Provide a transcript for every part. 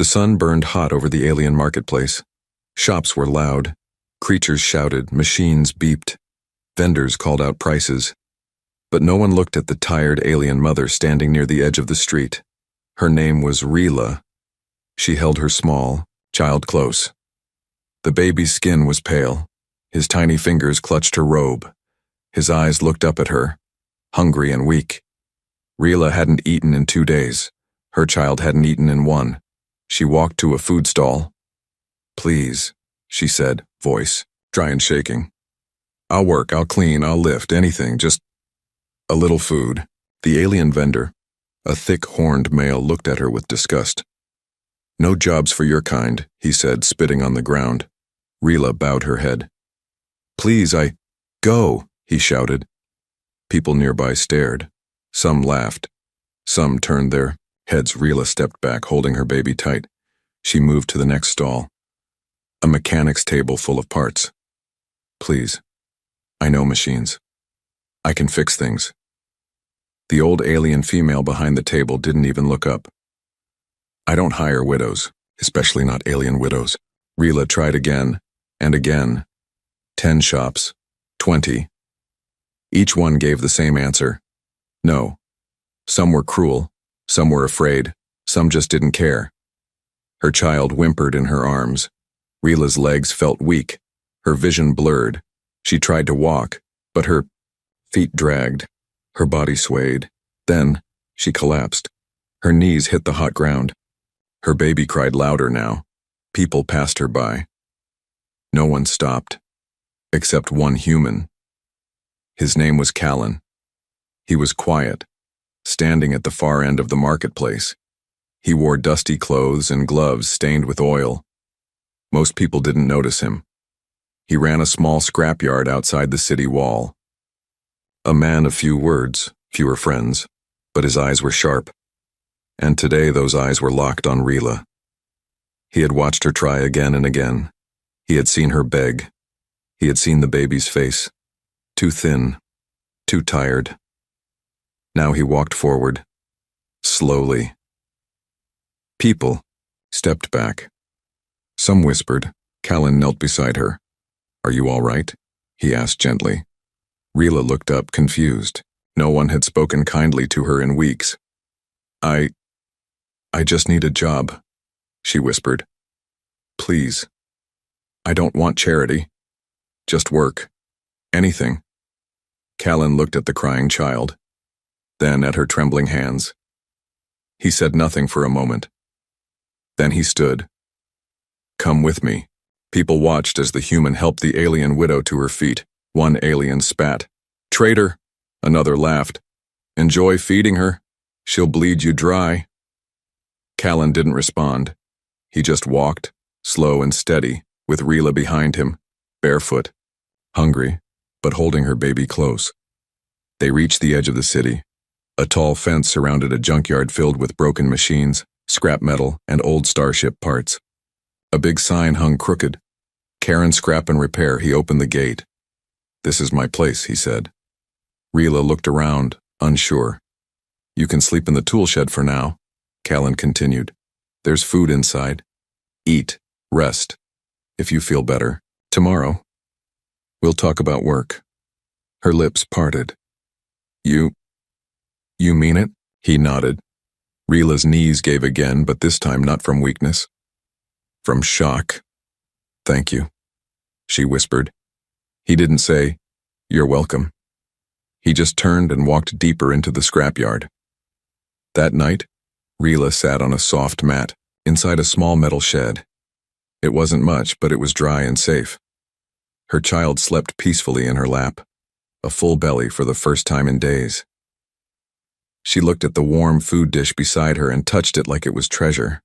The sun burned hot over the alien marketplace. Shops were loud. Creatures shouted, machines beeped. Vendors called out prices. But no one looked at the tired alien mother standing near the edge of the street. Her name was Rila. She held her small child close. The baby's skin was pale. His tiny fingers clutched her robe. His eyes looked up at her, hungry and weak. Rila hadn't eaten in 2 days. Her child hadn't eaten in 1. She walked to a food stall. "Please," she said, voice dry and shaking. "I'll work, I'll clean, I'll lift, anything, just a little food." The alien vendor, a thick-horned male, looked at her with disgust. "No jobs for your kind," he said, spitting on the ground. Rila bowed her head. "Please, go," he shouted. People nearby stared. Some laughed. Some turned their heads. Rila stepped back, holding her baby tight. She moved to the next stall. A mechanic's table full of parts. "Please. I know machines. I can fix things." The old alien female behind the table didn't even look up. "I don't hire widows, especially not alien widows." Rila tried again and again. 10 shops, 20. Each one gave the same answer. No. Some were cruel, some were afraid, some just didn't care. Her child whimpered in her arms. Rila's legs felt weak, her vision blurred. She tried to walk, but her feet dragged. Her body swayed. Then, she collapsed. Her knees hit the hot ground. Her baby cried louder now. People passed her by. No one stopped, except one human. His name was Callan. He was quiet, standing at the far end of the marketplace. He wore dusty clothes and gloves stained with oil. Most people didn't notice him. He ran a small scrapyard outside the city wall. A man of few words, fewer friends, but his eyes were sharp. And today those eyes were locked on Rila. He had watched her try again and again. He had seen her beg. He had seen the baby's face. Too thin, too tired. Now he walked forward, slowly. People stepped back. Some whispered. Callan knelt beside her. "Are you all right?" he asked gently. Rila looked up, confused. No one had spoken kindly to her in weeks. I just need a job," she whispered. "Please. I don't want charity. Just work. Anything." Callan looked at the crying child, then at her trembling hands. He said nothing for a moment. Then he stood. "Come with me." People watched as the human helped the alien widow to her feet. One alien spat. "Traitor!" Another laughed. "Enjoy feeding her. She'll bleed you dry." Callan didn't respond. He just walked, slow and steady, with Rila behind him, barefoot, hungry, but holding her baby close. They reached the edge of the city. A tall fence surrounded a junkyard filled with broken machines, scrap metal, and old starship parts. A big sign hung crooked. "Karen Scrap and Repair." He opened the gate. "This is my place," he said. Rila looked around, unsure. "You can sleep in the tool shed for now," Callan continued. "There's food inside. Eat, rest. If you feel better, tomorrow we'll talk about work." Her lips parted. You mean it?" He nodded. Rila's knees gave again, but this time not from weakness. From shock. "Thank you," she whispered. He didn't say, "You're welcome." He just turned and walked deeper into the scrapyard. That night, Rila sat on a soft mat inside a small metal shed. It wasn't much, but it was dry and safe. Her child slept peacefully in her lap, a full belly for the first time in days. She looked at the warm food dish beside her and touched it like it was treasure.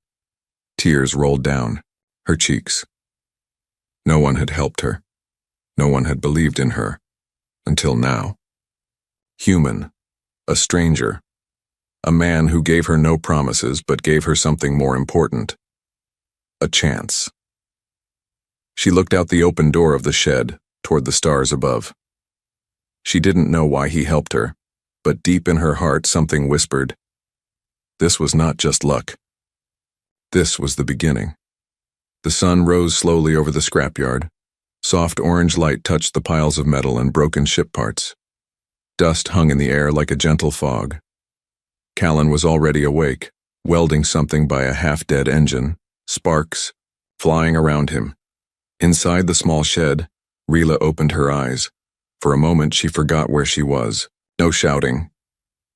Tears rolled down her cheeks. No one had helped her. No one had believed in her. Until now. Human. A stranger. A man who gave her no promises but gave her something more important. A chance. She looked out the open door of the shed, toward the stars above. She didn't know why he helped her, but deep in her heart something whispered. This was not just luck. This was the beginning. The sun rose slowly over the scrapyard. Soft orange light touched the piles of metal and broken ship parts. Dust hung in the air like a gentle fog. Callan was already awake, welding something by a half-dead engine, sparks flying around him. Inside the small shed, Rila opened her eyes. For a moment she forgot where she was. No shouting,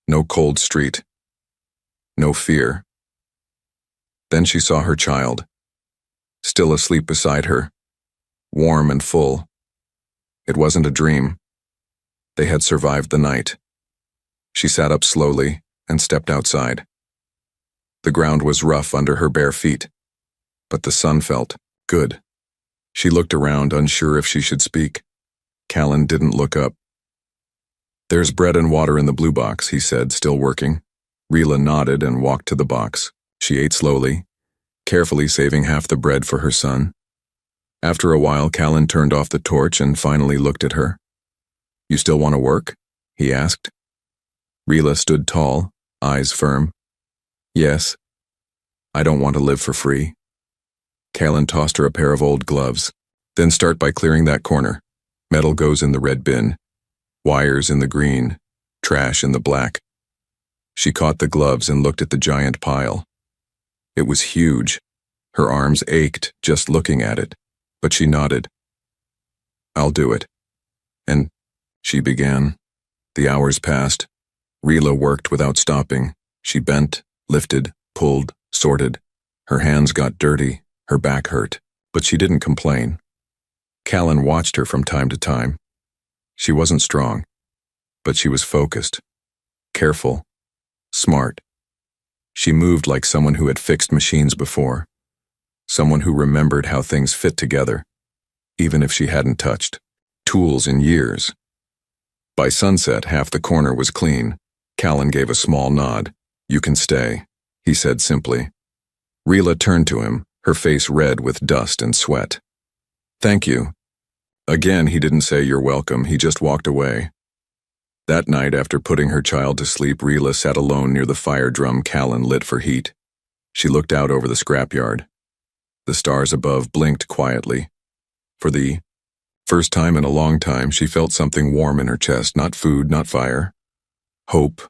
no cold street, no fear. Then she saw her child, still asleep beside her, warm and full. It wasn't a dream. They had survived the night. She sat up slowly and stepped outside. The ground was rough under her bare feet, but the sun felt good. She looked around, unsure if she should speak. Callan didn't look up. "There's bread and water in the blue box," he said, still working. Rila nodded and walked to the box. She ate slowly, carefully saving half the bread for her son. After a while, Callan turned off the torch and finally looked at her. "You still want to work?" he asked. Rila stood tall, eyes firm. "Yes. I don't want to live for free." Callan tossed her a pair of old gloves. "Then start by clearing that corner. Metal goes in the red bin. Wires in the green. Trash in the black." She caught the gloves and looked at the giant pile. It was huge. Her arms ached just looking at it, but she nodded. "I'll do it." And she began. The hours passed. Rila worked without stopping. She bent, lifted, pulled, sorted. Her hands got dirty, her back hurt, but she didn't complain. Callan watched her from time to time. She wasn't strong, but she was focused, careful, smart. She moved like someone who had fixed machines before, someone who remembered how things fit together, even if she hadn't touched tools in years. By sunset, half the corner was clean. Callan gave a small nod. "You can stay," he said simply. Rila turned to him, her face red with dust and sweat. "Thank you." Again, he didn't say "you're welcome," he just walked away. That night, after putting her child to sleep, Rila sat alone near the fire drum Callan lit for heat. She looked out over the scrapyard. The stars above blinked quietly. For the first time in a long time, she felt something warm in her chest, not food, not fire. Hope.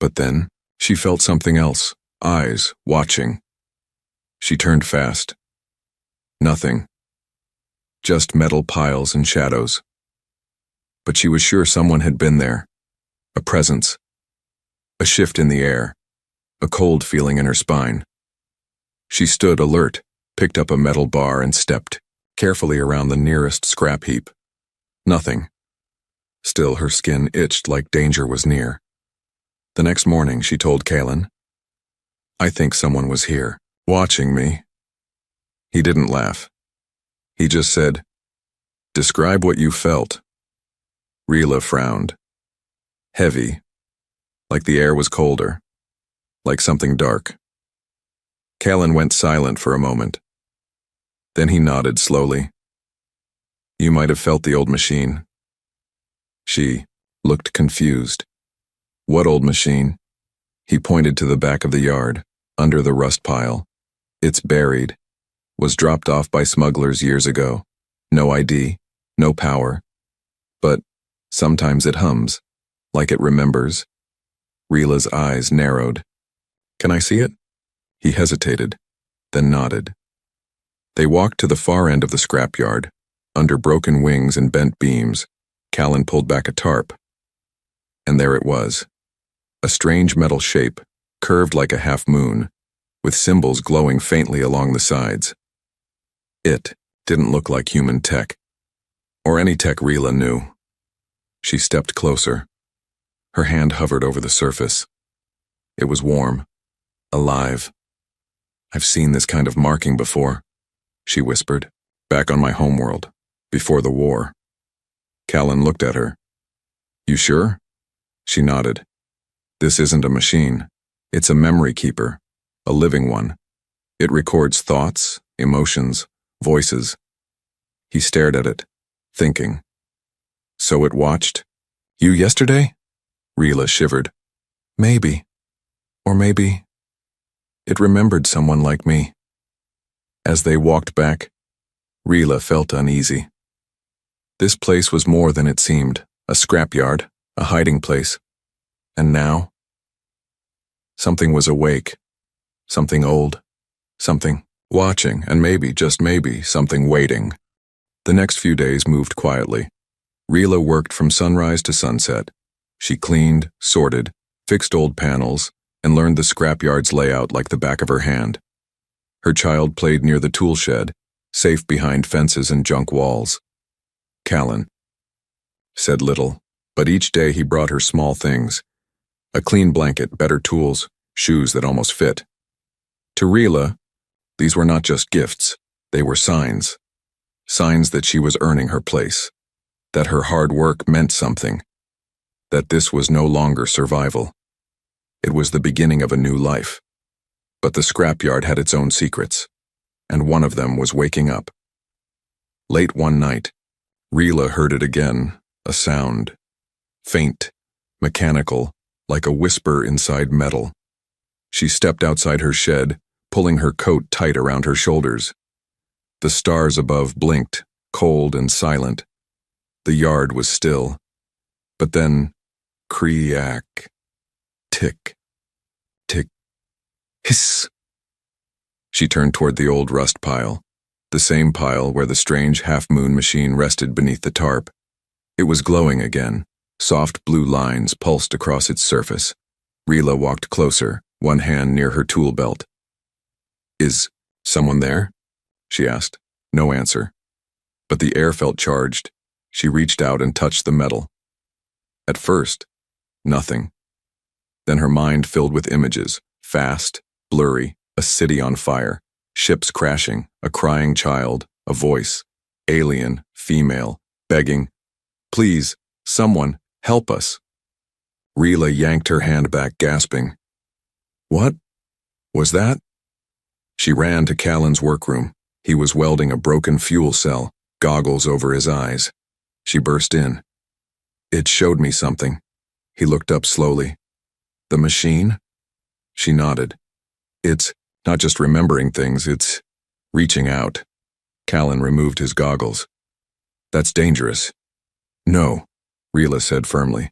But then, she felt something else, eyes, watching. She turned fast. Nothing. Just metal piles and shadows. But she was sure someone had been there. A presence. A shift in the air. A cold feeling in her spine. She stood alert, picked up a metal bar and stepped carefully around the nearest scrap heap. Nothing. Still, her skin itched like danger was near. The next morning, she told Callan, "I think someone was here, watching me." He didn't laugh. He just said, "Describe what you felt." Rila frowned. Heavy. Like the air was colder. Like something dark. Callan went silent for a moment. Then he nodded slowly. "You might have felt the old machine." She looked confused. "What old machine?" He pointed to the back of the yard, under the rust pile. "It's buried. Was dropped off by smugglers years ago. No ID, no power. But sometimes it hums, like it remembers." Rila's eyes narrowed. "Can I see it?" He hesitated, then nodded. They walked to the far end of the scrapyard. Under broken wings and bent beams, Callan pulled back a tarp. And there it was. A strange metal shape, curved like a half moon, with symbols glowing faintly along the sides. It didn't look like human tech, or any tech Rila knew. She stepped closer. Her hand hovered over the surface. It was warm, alive. "I've seen this kind of marking before," she whispered, "back on my homeworld, before the war." Callan looked at her. "You sure?" She nodded. "This isn't a machine. It's a memory keeper, a living one. It records thoughts, emotions, voices." He stared at it, thinking. "So it watched you yesterday?" Rila shivered. "Maybe. Or maybe." It remembered someone like me. As they walked back, Rila felt uneasy. This place was more than it seemed, a scrapyard, a hiding place. And now? Something was awake, something old, something watching, and maybe, just maybe, something waiting. The next few days moved quietly. Rila worked from sunrise to sunset. She cleaned, sorted, fixed old panels, and learned the scrapyard's layout like the back of her hand. Her child played near the tool shed, safe behind fences and junk walls. Callan said little, but each day he brought her small things. A clean blanket, better tools, shoes that almost fit. To Rila, these were not just gifts, they were signs. Signs that she was earning her place, that her hard work meant something, that this was no longer survival. It was the beginning of a new life. But the scrapyard had its own secrets, and one of them was waking up. Late one night, Rila heard it again, a sound. Faint, mechanical, like a whisper inside metal. She stepped outside her shed, pulling her coat tight around her shoulders. The stars above blinked, cold and silent. The yard was still. But then, creak, tick, tick, hiss. She turned toward the old rust pile, the same pile where the strange half-moon machine rested beneath the tarp. It was glowing again. Soft blue lines pulsed across its surface. Rila walked closer, one hand near her tool belt. "Is someone there?" she asked. No answer. But the air felt charged. She reached out and touched the metal. At first, nothing. Then her mind filled with images, fast, blurry, a city on fire, ships crashing, a crying child, a voice, alien, female, begging, "Please, someone, help us." Rila yanked her hand back, gasping. What was that? She ran to Callan's workroom. He was welding a broken fuel cell, goggles over his eyes. She burst in. "It showed me something." He looked up slowly. "The machine?" She nodded. "It's not just remembering things, it's reaching out." Callan removed his goggles. "That's dangerous." "No," Rila said firmly.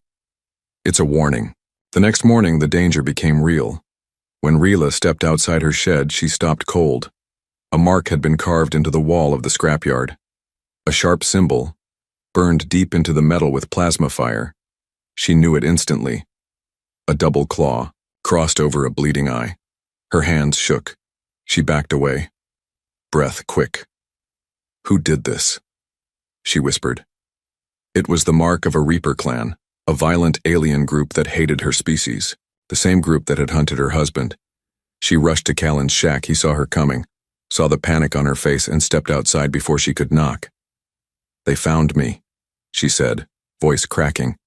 "It's a warning." The next morning, the danger became real. When Rila stepped outside her shed, she stopped cold. A mark had been carved into the wall of the scrapyard. A sharp symbol, burned deep into the metal with plasma fire. She knew it instantly. A double claw, crossed over a bleeding eye. Her hands shook. She backed away. Breath quick. "Who did this?" she whispered. It was the mark of a Reaper clan, a violent alien group that hated her species, the same group that had hunted her husband. She rushed to Callan's shack. He saw her coming, saw the panic on her face, and stepped outside before she could knock. "They found me," she said, voice cracking.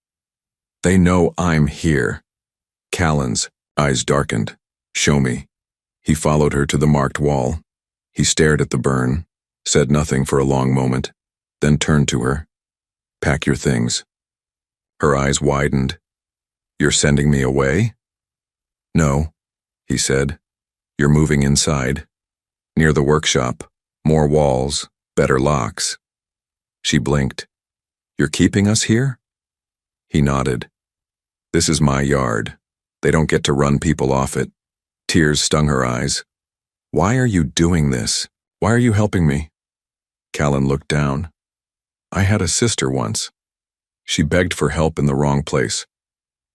"They know I'm here." Callan's eyes darkened. "Show me." He followed her to the marked wall. He stared at the burn, said nothing for a long moment, then turned to her. "Pack your things." Her eyes widened. "You're sending me away?" "No," he said. "You're moving inside. Near the workshop. More walls, better locks." She blinked. "You're keeping us here?" He nodded. "This is my yard. They don't get to run people off it." Tears stung her eyes. "Why are you doing this? Why are you helping me?" Callan looked down. "I had a sister once. She begged for help in the wrong place.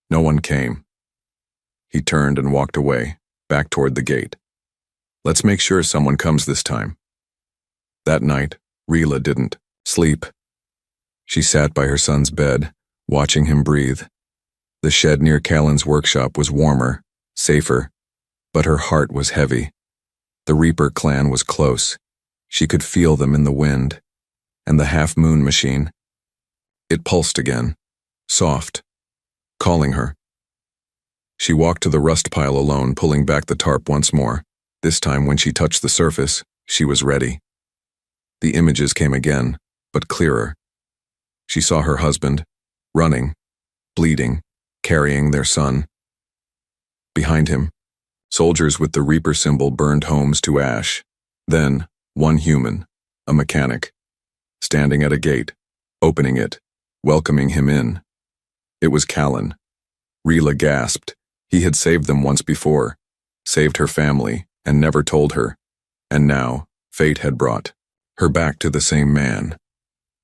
No one came." He turned and walked away, back toward the gate. "Let's make sure someone comes this time." That night, Rila didn't sleep. She sat by her son's bed, watching him breathe. The shed near Callan's workshop was warmer, safer, but her heart was heavy. The Reaper clan was close. She could feel them in the wind. And the half-moon machine. It pulsed again, soft, calling her. She walked to the rust pile alone, pulling back the tarp once more. This time, when she touched the surface, she was ready. The images came again, but clearer. She saw her husband, running, bleeding, carrying their son. Behind him, Soldiers with the Reaper symbol burned homes to ash. Then, one human, a mechanic, standing at a gate, opening it, welcoming him in. It was Callan. Rila gasped. He had saved them once before, saved her family, and never told her. And now, fate had brought her back to the same man.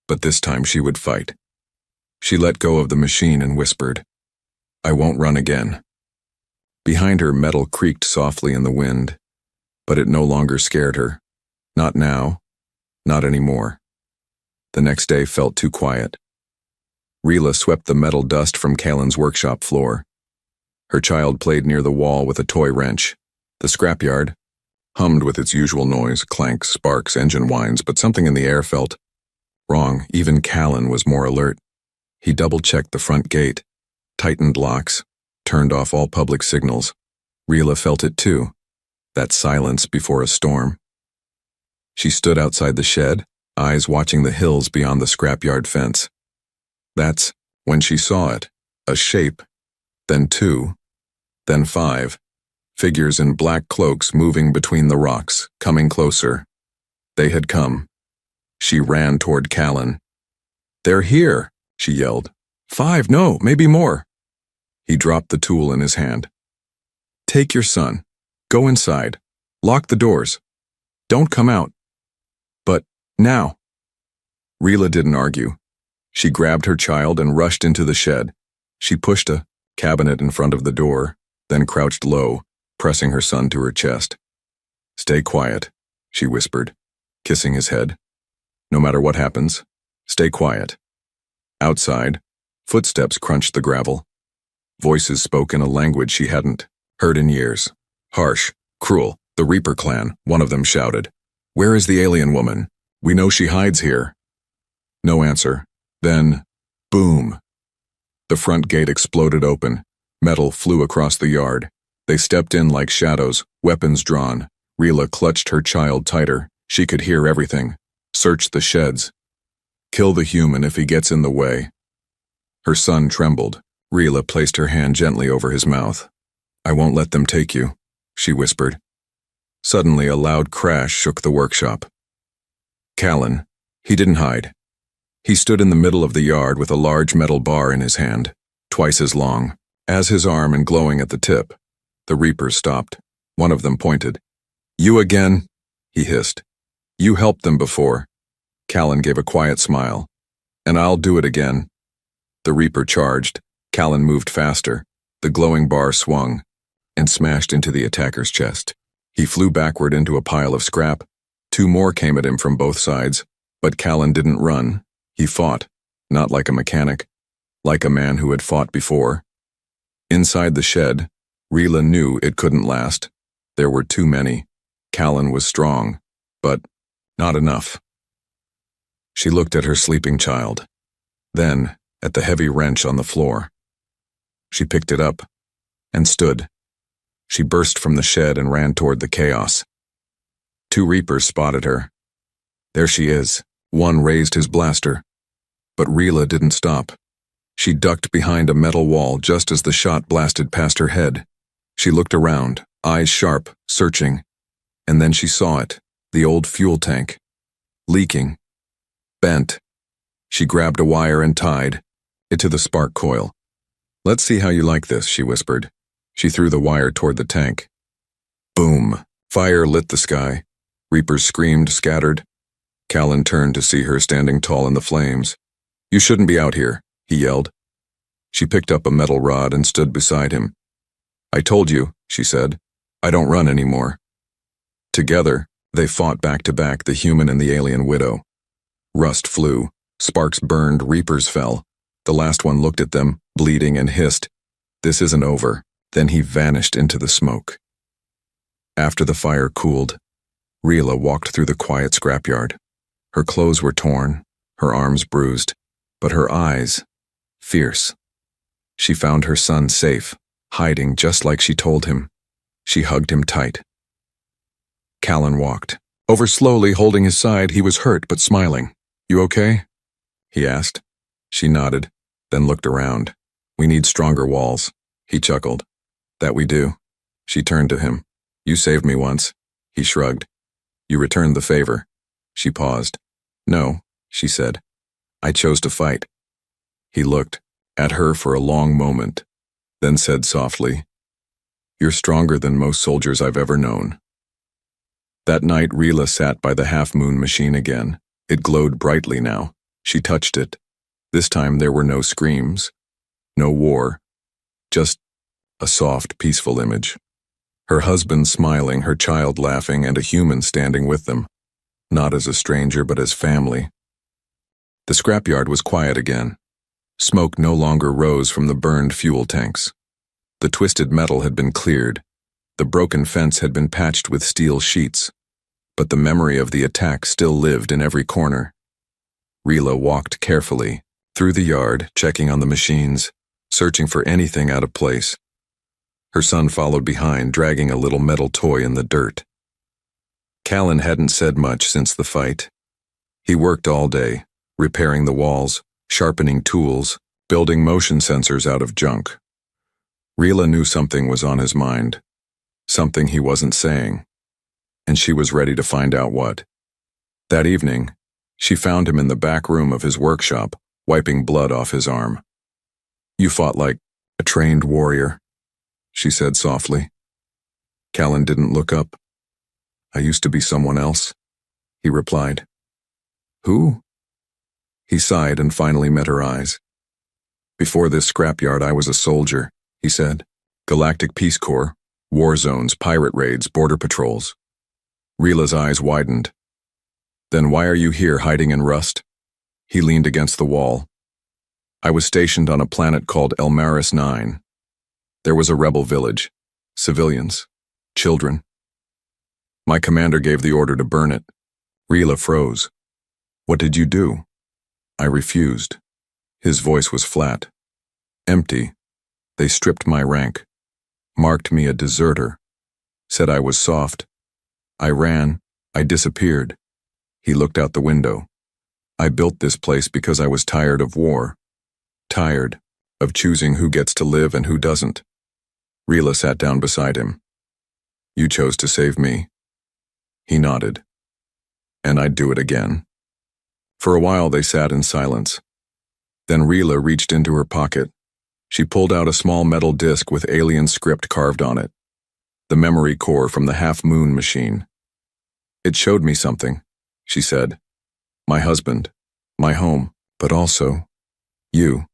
But this time she would fight. She let go of the machine and whispered, "I won't run again." Behind her, metal creaked softly in the wind, but it no longer scared her. Not now, not anymore. The next day felt too quiet. Rila swept the metal dust from Callan's workshop floor. Her child played near the wall with a toy wrench. The scrapyard hummed with its usual noise, clanks, sparks, engine whines, but something in the air felt wrong. Even Callan was more alert. He double-checked the front gate, tightened locks, turned off all public signals. Rila felt it too, that silence before a storm. She stood outside the shed, eyes watching the hills beyond the scrapyard fence. That's when she saw it, a shape, then two, then five, figures in black cloaks moving between the rocks, coming closer. They had come. She ran toward Callan. "They're here," she yelled. "5, no, maybe more." He dropped the tool in his hand. "Take your son. Go inside. Lock the doors. Don't come out. But now." Rila didn't argue. She grabbed her child and rushed into the shed. She pushed a cabinet in front of the door, then crouched low, pressing her son to her chest. "Stay quiet," she whispered, kissing his head. "No matter what happens, stay quiet." Outside, footsteps crunched the gravel. Voices spoke in a language she hadn't heard in years. Harsh, cruel, the Reaper clan, one of them shouted. "Where is the alien woman? We know she hides here." No answer. Then, boom. The front gate exploded open. Metal flew across the yard. They stepped in like shadows, weapons drawn. Rila clutched her child tighter. She could hear everything. Search the sheds. Kill the human if he gets in the way. Her son trembled. Rila placed her hand gently over his mouth. "I won't let them take you," she whispered. Suddenly, a loud crash shook the workshop. Callan. He didn't hide. He stood in the middle of the yard with a large metal bar in his hand, twice as long, as his arm and glowing at the tip. The Reapers stopped. One of them pointed. "You again?" he hissed. "You helped them before." Callan gave a quiet smile. "And I'll do it again." The Reaper charged. Callan moved faster. The glowing bar swung and smashed into the attacker's chest. He flew backward into a pile of scrap. 2 more came at him from both sides, but Callan didn't run. He fought, not like a mechanic, like a man who had fought before. Inside the shed, Rila knew it couldn't last. There were too many. Callan was strong, but not enough. She looked at her sleeping child, then at the heavy wrench on the floor. She picked it up and stood. She burst from the shed and ran toward the chaos. 2 Reapers spotted her. There she is. One raised his blaster. But Rila didn't stop. She ducked behind a metal wall just as the shot blasted past her head. She looked around, eyes sharp, searching. And then she saw it, the old fuel tank. Leaking. Bent. She grabbed a wire and tied it to the spark coil. "Let's see how you like this," she whispered. She threw the wire toward the tank. Boom. Fire lit the sky. Reapers screamed, scattered. Callan turned to see her standing tall in the flames. "You shouldn't be out here," he yelled. She picked up a metal rod and stood beside him. "I told you," she said. "I don't run anymore." Together, they fought back to back, the human and the alien widow. Rust flew. Sparks burned. Reapers fell. The last one looked at them, bleeding, and hissed, "This isn't over." Then he vanished into the smoke. After the fire cooled, Rila walked through the quiet scrapyard. Her clothes were torn, her arms bruised, but her eyes, fierce. She found her son safe, hiding just like she told him. She hugged him tight. Callan walked. Over slowly, holding his side, he was hurt but smiling. "You okay?" he asked. She nodded, then looked around. "We need stronger walls," he chuckled. "That we do." She turned to him. You saved me once. He shrugged. You returned the favor. She paused. No, she said. I chose to fight. He looked at her for a long moment, then said softly, You're stronger than most soldiers I've ever known. That night, Rila sat by the half-moon machine again. It glowed brightly now. She touched it. This time there were no screams, no war, just a soft, peaceful image. Her husband smiling, her child laughing, and a human standing with them, not as a stranger but as family. The scrapyard was quiet again. Smoke no longer rose from the burned fuel tanks. The twisted metal had been cleared. The broken fence had been patched with steel sheets. But the memory of the attack still lived in every corner. Rila walked carefully through the yard, checking on the machines, searching for anything out of place. Her son followed behind, dragging a little metal toy in the dirt. Callan hadn't said much since the fight. He worked all day, repairing the walls, sharpening tools, building motion sensors out of junk. Rila knew something was on his mind, something he wasn't saying, and she was ready to find out what. That evening, she found him in the back room of his workshop, wiping blood off his arm. You fought like a trained warrior, she said softly. Callan didn't look up. I used to be someone else, he replied. Who? He sighed and finally met her eyes. Before this scrapyard, I was a soldier, he said. Galactic Peace Corps, war zones, pirate raids, border patrols. Rila's eyes widened. Then why are you here hiding in rust? He leaned against the wall. I was stationed on a planet called Elmaris 9. There was a rebel village, civilians, children. My commander gave the order to burn it. Rila froze. What did you do? I refused. His voice was flat. Empty. They stripped my rank, marked me a deserter, said I was soft. I ran. I disappeared. He looked out the window. I built this place because I was tired of war. Tired of choosing who gets to live and who doesn't. Rila sat down beside him. You chose to save me. He nodded. And I'd do it again. For a while they sat in silence. Then Rila reached into her pocket. She pulled out a small metal disc with alien script carved on it. The memory core from the half-moon machine. It showed me something, she said. My husband, my home, but also you.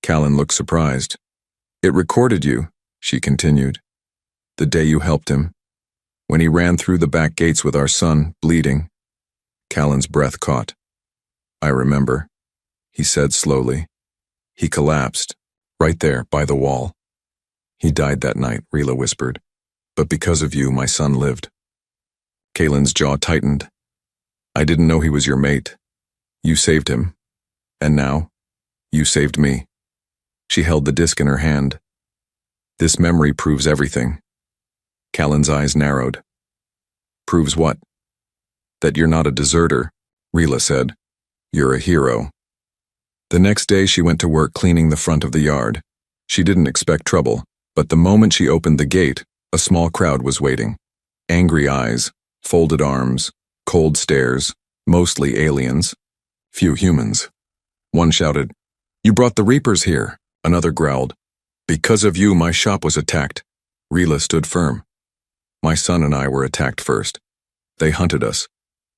Callan looked surprised. It recorded you, she continued. The day you helped him. When he ran through the back gates with our son, bleeding. Callan's breath caught. I remember, he said slowly. He collapsed, right there by the wall. He died that night, Rila whispered. But because of you, my son lived. Callan's jaw tightened. I didn't know he was your mate. You saved him. And now, you saved me. She held the disc in her hand. This memory proves everything. Callan's eyes narrowed. Proves what? That you're not a deserter, Rila said. You're a hero. The next day she went to work cleaning the front of the yard. She didn't expect trouble, but the moment she opened the gate, a small crowd was waiting. Angry eyes, folded arms, cold stares, mostly aliens, few humans. One shouted, You brought the Reapers here. Another growled, Because of you, my shop was attacked. Rila stood firm. My son and I were attacked first. They hunted us.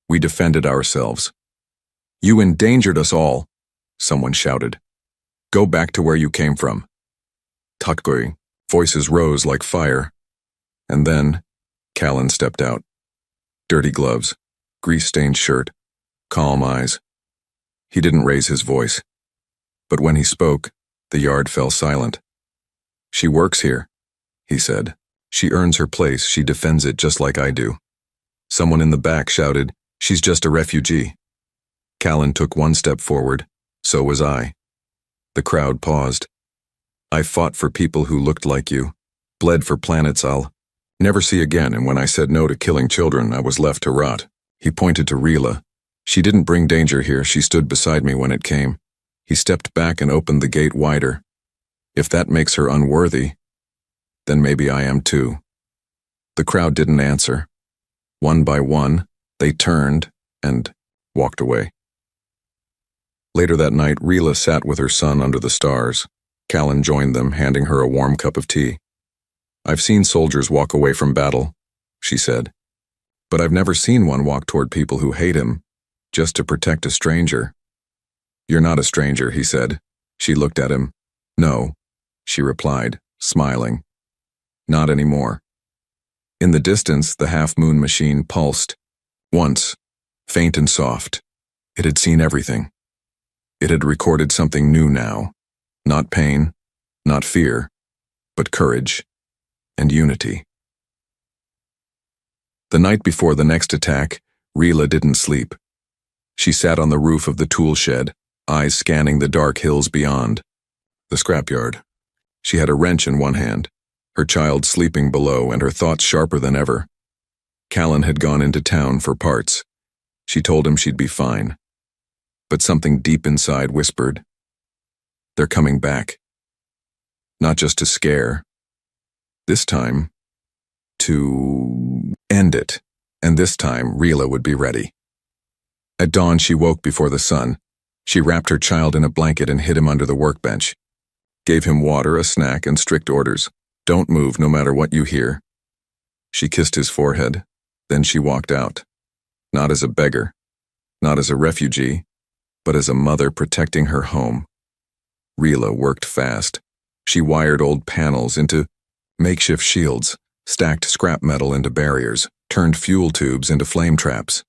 We defended ourselves. You endangered us all, someone shouted. Go back to where you came from. Tutkoi, voices rose like fire. And then, Callan stepped out. Dirty gloves, grease-stained shirt, calm eyes. He didn't raise his voice. But when he spoke, the yard fell silent. She works here, he said. She earns her place, she defends it just like I do. Someone in the back shouted, She's just a refugee. Callan took one step forward. So was I. The crowd paused. I fought for people who looked like you, bled for planets I'll never see again, and when I said no to killing children, I was left to rot. He pointed to Rila. She didn't bring danger here, she stood beside me when it came. He stepped back and opened the gate wider. If that makes her unworthy. then maybe I am too. The crowd didn't answer. One by one, they turned and walked away. Later that night, Rila sat with her son under the stars. Callan joined them, handing her a warm cup of tea. "I've seen soldiers walk away from battle," she said, "but I've never seen one walk toward people who hate him, just to protect a stranger." "You're not a stranger," he said. She looked at him. "No," she replied, smiling. "Not anymore." In the distance, the half-moon machine pulsed. Once, faint and soft. It had seen everything. It had recorded something new now. Not pain, not fear, but courage and unity. The night before the next attack, Rila didn't sleep. She sat on the roof of the tool shed, eyes scanning the dark hills beyond. The scrapyard. She had a wrench in one hand, her child sleeping below and her thoughts sharper than ever. Callan had gone into town for parts. She told him she'd be fine. But something deep inside whispered, "They're coming back." Not just to scare. This time, to end it. And this time, Rila would be ready. At dawn, she woke before the sun. She wrapped her child in a blanket and hid him under the workbench. Gave him water, a snack, and strict orders. "Don't move no matter what you hear." She kissed his forehead. Then she walked out. Not as a beggar. Not as a refugee. But as a mother protecting her home. Rila worked fast. She wired old panels into makeshift shields, stacked scrap metal into barriers, turned fuel tubes into flame traps.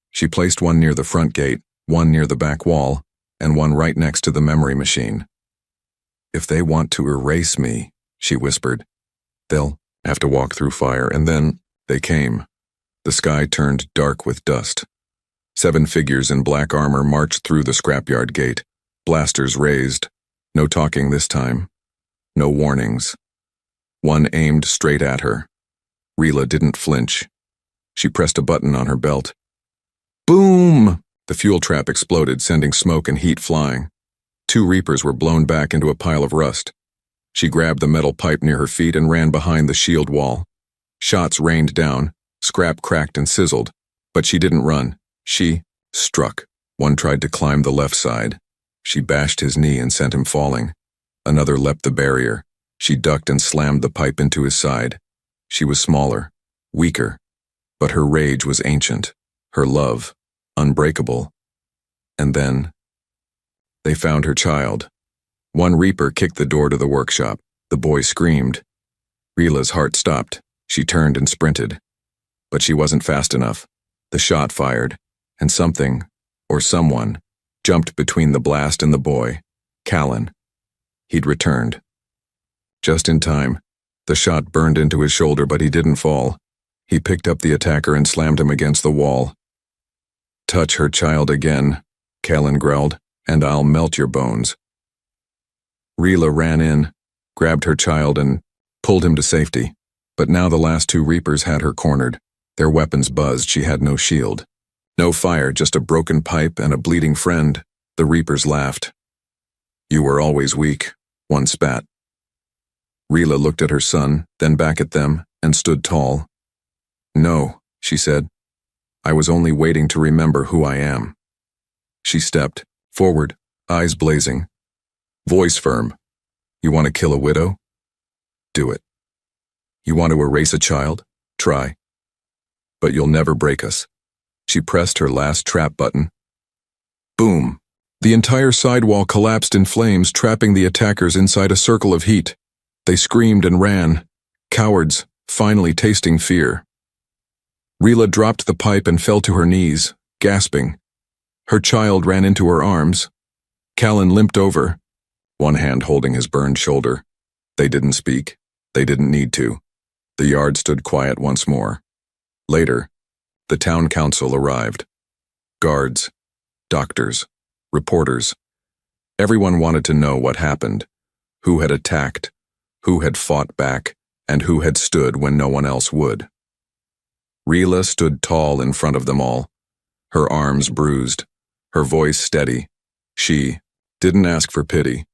She placed one near the front gate, one near the back wall, and one right next to the memory machine. "If they want to erase me," she whispered, "they'll have to walk through fire." And then they came. The sky turned dark with dust. 7 figures in black armor marched through the scrapyard gate, blasters raised. No talking this time. No warnings. One aimed straight at her. Rila didn't flinch. She pressed a button on her belt. Boom! The fuel trap exploded, sending smoke and heat flying. 2 Reapers were blown back into a pile of rust. She grabbed the metal pipe near her feet and ran behind the shield wall. Shots rained down, scrap cracked and sizzled, but she didn't run. She struck. One tried to climb the left side. She bashed his knee and sent him falling. Another leapt the barrier. She ducked and slammed the pipe into his side. She was smaller, weaker, but her rage was ancient, her love unbreakable. And then they found her child. One Reaper kicked the door to the workshop. The boy screamed. Rila's heart stopped. She turned and sprinted. But she wasn't fast enough. The shot fired, and something, or someone, jumped between the blast and the boy. Callan. He'd returned. Just in time. The shot burned into his shoulder, but he didn't fall. He picked up the attacker and slammed him against the wall. "Touch her child again," Callan growled, "and I'll melt your bones." Rila ran in, grabbed her child and pulled him to safety. But now the last 2 Reapers had her cornered. Their weapons buzzed. She had no shield. No fire, just a broken pipe and a bleeding friend. The Reapers laughed. "You were always weak," one spat. Rila looked at her son, then back at them, and stood tall. "No," she said. "I was only waiting to remember who I am." She stepped forward, eyes blazing. Voice firm. "You want to kill a widow? Do it. You want to erase a child? Try. But you'll never break us." She pressed her last trap button. Boom! The entire sidewall collapsed in flames, trapping the attackers inside a circle of heat. They screamed and ran. Cowards, finally tasting fear. Rila dropped the pipe and fell to her knees, gasping. Her child ran into her arms. Callan limped over, one hand holding his burned shoulder. They didn't speak. They didn't need to. The yard stood quiet once more. Later, the town council arrived. Guards, doctors, reporters. Everyone wanted to know what happened, who had attacked, who had fought back, and who had stood when no one else would. Rila stood tall in front of them all, her arms bruised, her voice steady. She didn't ask for pity.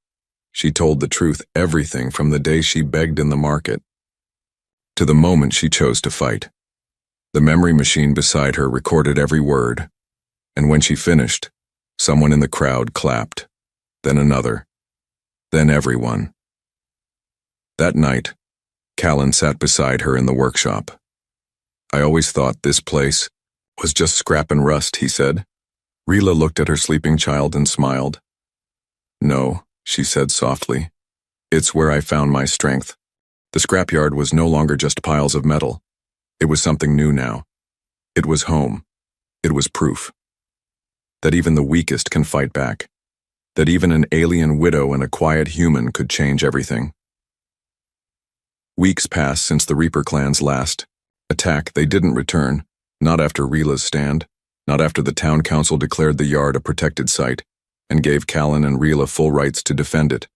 She told the truth, everything from the day she begged in the market to the moment she chose to fight. The memory machine beside her recorded every word, and when she finished, someone in the crowd clapped, then another, then everyone. That night, Callan sat beside her in the workshop. "I always thought this place was just scrap and rust," he said. Rila looked at her sleeping child and smiled. "No," she said softly. "It's where I found my strength." The scrapyard was no longer just piles of metal. It was something new now. It was home. It was proof that even the weakest can fight back, that even an alien widow and a quiet human could change everything. Weeks passed since the Reaper clan's last attack. They didn't return, not after Rila's stand, not after the town council declared the yard a protected site and gave Callan and Rila full rights to defend it.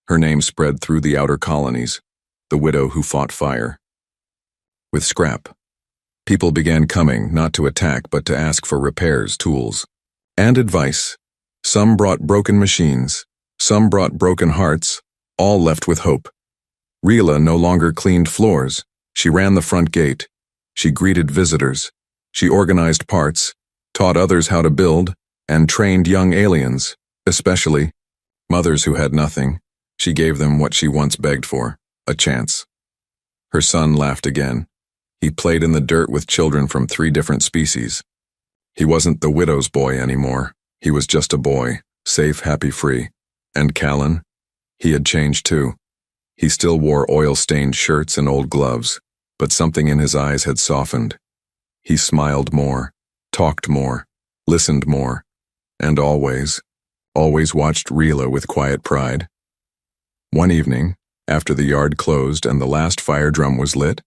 Her name spread through the outer colonies, the widow who fought fire. With scrap, people began coming not to attack but to ask for repairs, tools, and advice. Some brought broken machines, some brought broken hearts, all left with hope. Rila no longer cleaned floors. She ran the front gate. She greeted visitors. She organized parts, taught others how to build, and trained young aliens, especially mothers who had nothing. She gave them what she once begged for, a chance. Her son laughed again. He played in the dirt with children from 3 different species. He wasn't the widow's boy anymore. He was just a boy, safe, happy, free. And Callan? He had changed too. He still wore oil-stained shirts and old gloves, but something in his eyes had softened. He smiled more, talked more, listened more, and always watched Rila with quiet pride. One evening, after the yard closed and the last fire drum was lit,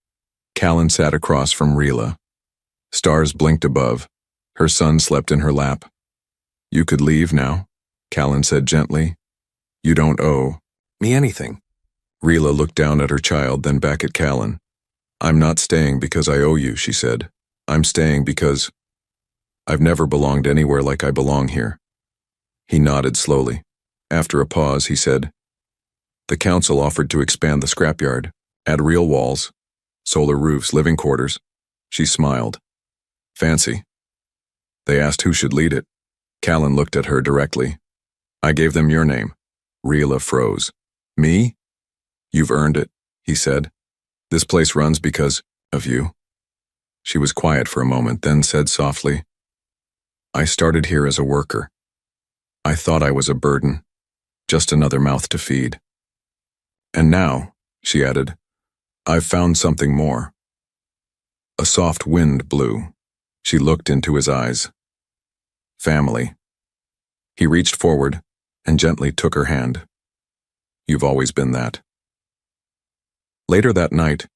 Callan sat across from Rila. Stars blinked above. Her son slept in her lap. "You could leave now," Callan said gently. "You don't owe me anything." Rila looked down at her child, then back at Callan. "I'm not staying because I owe you," she said. "I'm staying because I've never belonged anywhere like I belong here." He nodded slowly. After a pause, he said, "The council offered to expand the scrapyard, add real walls, solar roofs, living quarters." She smiled. "Fancy." "They asked who should lead it." Callan looked at her directly. "I gave them your name." Rila froze. "Me?" "You've earned it," he said. "This place runs because of you." She was quiet for a moment, then said softly, "I started here as a worker. I thought I was a burden, just another mouth to feed. And now," she added, "I've found something more." A soft wind blew. She looked into his eyes. "Family." He reached forward and gently took her hand. "You've always been that." Later that night,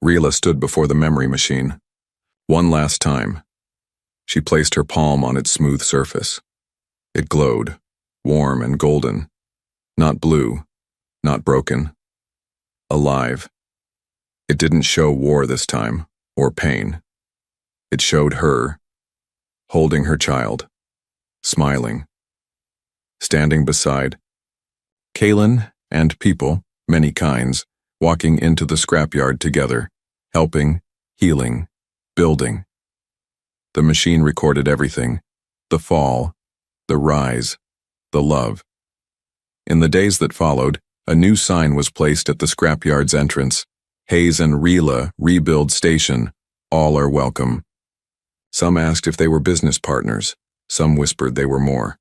Rila stood before the memory machine. One last time. She placed her palm on its smooth surface. It glowed, warm and golden. Not blue, not broken. Alive. It didn't show war this time, or pain. It showed her, holding her child, smiling, standing beside Callan and people, many kinds, walking into the scrapyard together, helping, healing, building. The machine recorded everything, the fall, the rise, the love. In the days that followed, a new sign was placed at the scrapyard's entrance. "Hayes and Rila Rebuild Station. All are welcome." Some asked if they were business partners. Some whispered they were more.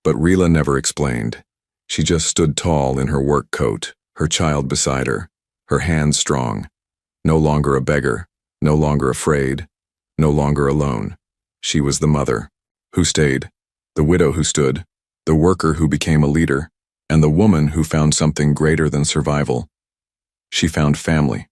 But Rila never explained. She just stood tall in her work coat, her child beside her, her hands strong. No longer a beggar, no longer afraid, no longer alone. She was the mother who stayed, the widow who stood, the worker who became a leader, and the woman who found something greater than survival. She found family.